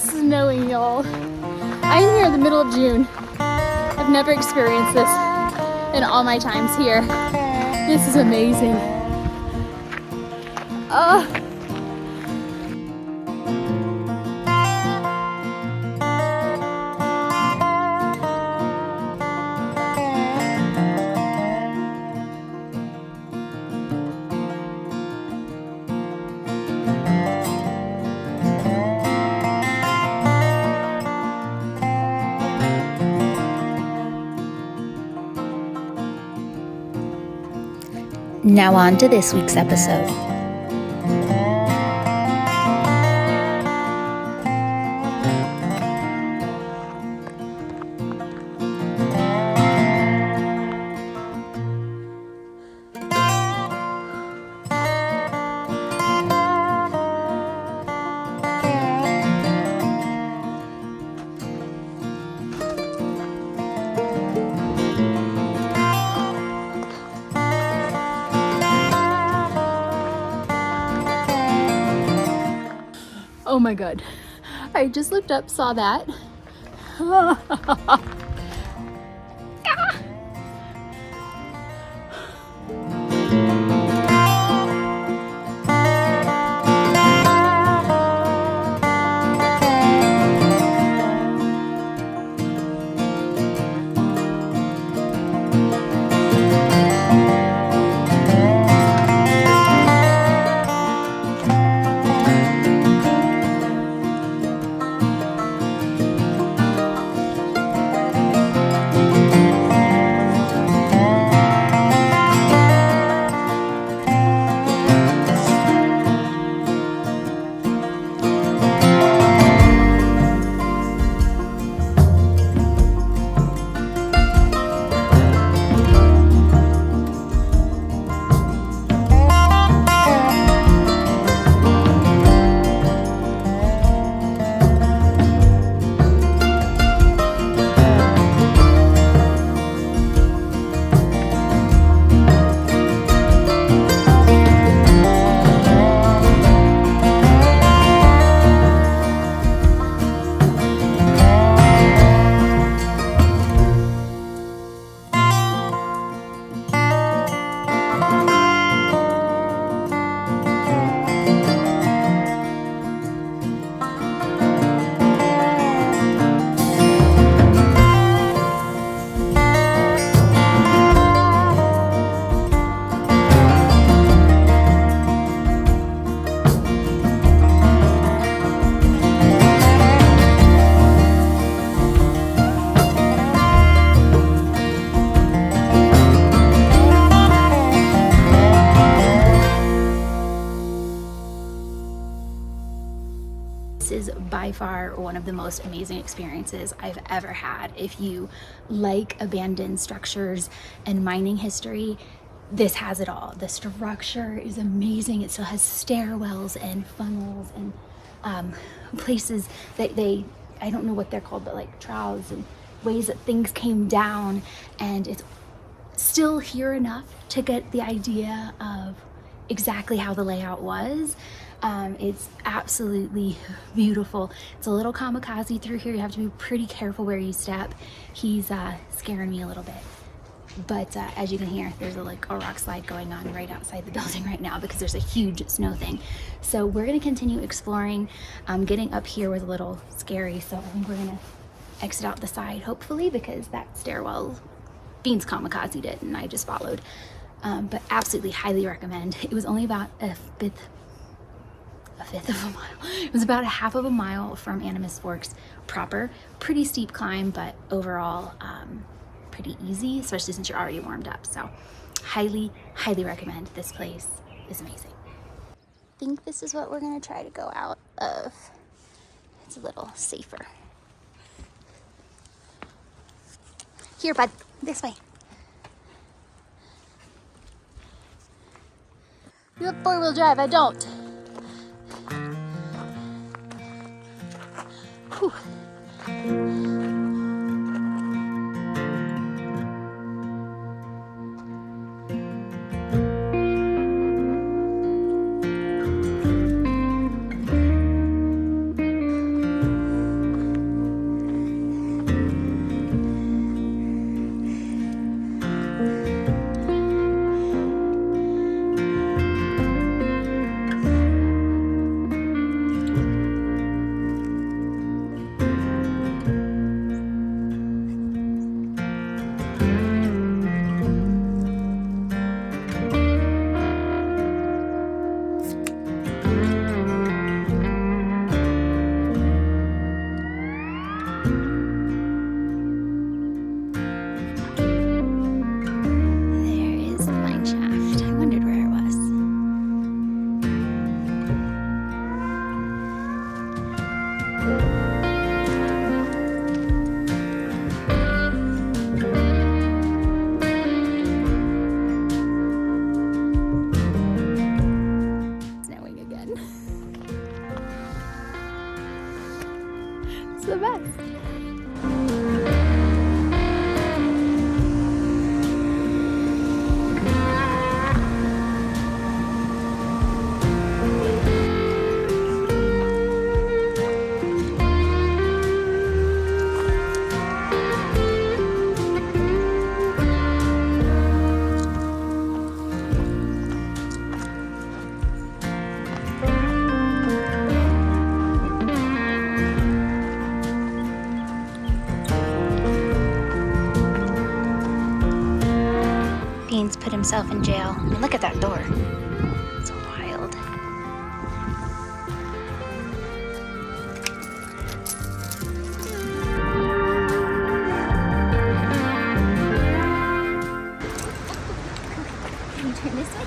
snowing, y'all. I'm here in the middle of June. I've never experienced this in all my times here. This is amazing. Now on to this week's episode. Oh my God. I just looked up, saw that. Is by far one of the most amazing experiences I've ever had. If you like abandoned structures and mining history, this has it all. The structure is amazing. It still has stairwells and funnels and places that I don't know what they're called, but like troughs and ways that things came down, and it's still here enough to get the idea of exactly how the layout was. It's absolutely beautiful. It's a little kamikaze through here. You have to be pretty careful where you step. He's scaring me a little bit. But as you can hear, there's a rock slide going on right outside the building right now because there's a huge snow thing. So we're gonna continue exploring. Getting up here was a little scary, so I think we're gonna exit out the side, hopefully, because that stairwell, Beans kamikazed it and I just followed. But absolutely highly recommend. It was only about a fifth of a mile. It was about a half of a mile from Animas Forks proper. Pretty steep climb, but overall pretty easy, especially since you're already warmed up. So highly recommend. This place is amazing. I think this is what we're gonna try to go out of. It's a little safer. Here, bud, this way. You have four-wheel drive, I don't. Whew. It's the best. Beans put himself in jail. I mean, look at that door. It's wild. Can you turn this way?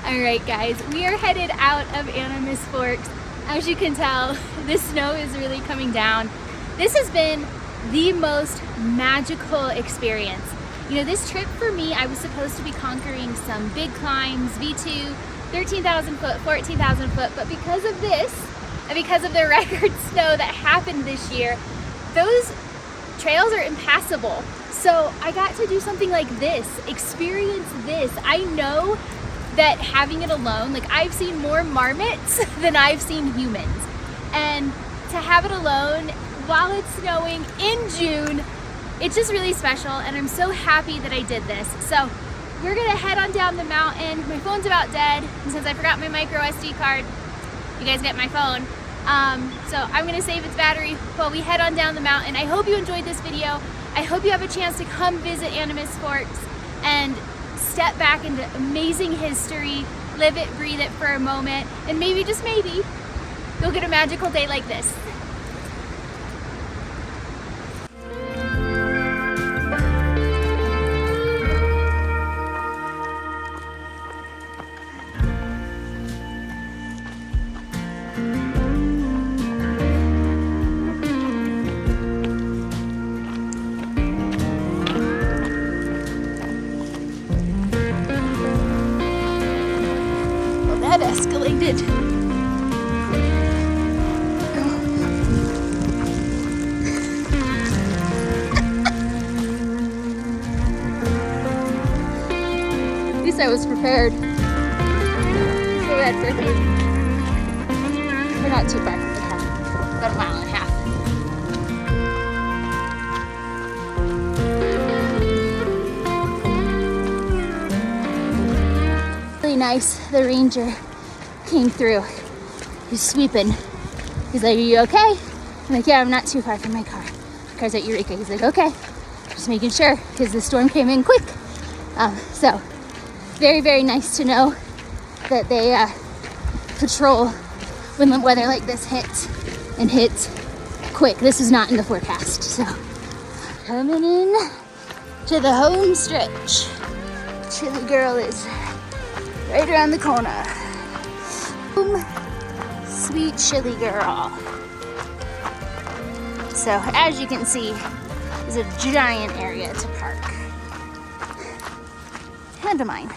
All right, guys, we are headed out of Animas Forks. As you can tell, the snow is really coming down. This has been the most magical experience. You know, this trip for me, I was supposed to be conquering some big climbs, V2, 13,000 foot, 14,000 foot, but because of this, and because of the record snow that happened this year, those trails are impassable. So I got to do something like this, experience this. I know that having it alone, like I've seen more marmots than I've seen humans. And to have it alone while it's snowing in June, it's just really special, and I'm so happy that I did this. So we're gonna head on down the mountain. My phone's about dead, and since I forgot my micro SD card, you guys get my phone. So I'm gonna save its battery while we head on down the mountain. I hope you enjoyed this video. I hope you have a chance to come visit Animas Forks and step back into amazing history, live it, breathe it for a moment, and maybe, just maybe, you'll get a magical day like this. That escalated. At least I was prepared. So bad for me. We're not too far from the car. About a mile and a half. Really nice. The ranger came through. He's sweeping. He's like, "Are you okay?" I'm like, "Yeah, I'm not too far from my car." The car's at Eureka. He's like, "Okay." Just making sure, because the storm came in quick. So very, very nice to know that they patrol when the weather like this hits, and hits quick. This is not in the forecast. So coming in to the home stretch. Chili girl is right around the corner. Sweet chili girl. So as you can see, there's a giant area to park. And to mine.